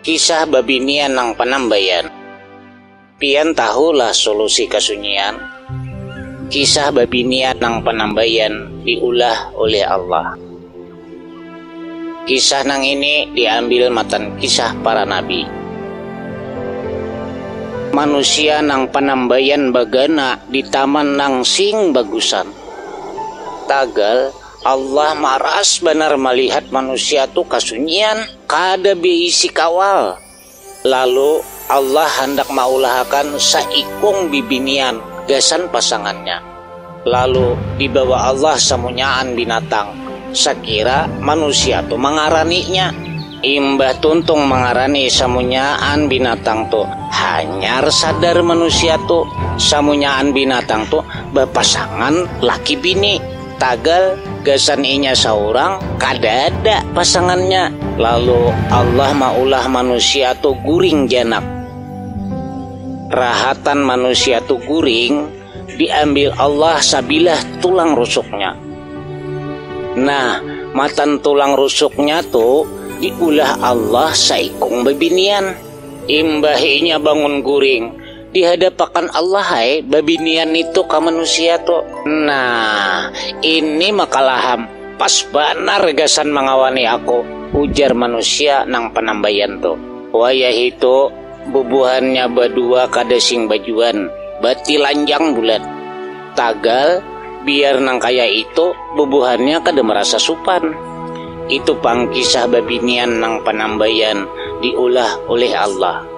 Kisah babinian nang panambayan. Pian tahulah solusi kasunyian. Kisah babinian nang panambayan diulah oleh Allah. Kisah nang ini diambil matan kisah para nabi. Manusia nang panambayan bagana di taman nang sing bagusan. Tagal Allah maras benar melihat manusia tu kasunyian kada beisi kawal. Lalu Allah hendak maulahakan saikung bibinian gasan pasangannya. Lalu dibawa Allah samunyaan binatang. Sakira manusia tu mengaraninya. Imbah tuntung mengarani samunyaan binatang tu. Hanyar sadar manusia tu samunyaan binatang tu berpasangan laki bini. Tagal gasan inya seorang kada ada pasangannya. Lalu Allah maulah manusia tu guring janak. Rahatan manusia tu guring diambil Allah sabilah tulang rusuknya. Nah, matan tulang rusuknya tu diulah Allah saikung babinian. Imbahinya bangun guring dihadapakan Allah hai babinian itu ke manusia tu. Nah, ini makalaham pas benar gasan mengawani aku, ujar manusia nang panambayan tu. Wayah itu bubuhannya berdua kada sing bajuan, bati lanjang bulat. Tagal biar nang kaya itu bubuhannya kada merasa supan. Itu pang kisah babinian nang panambayan diulah oleh Allah.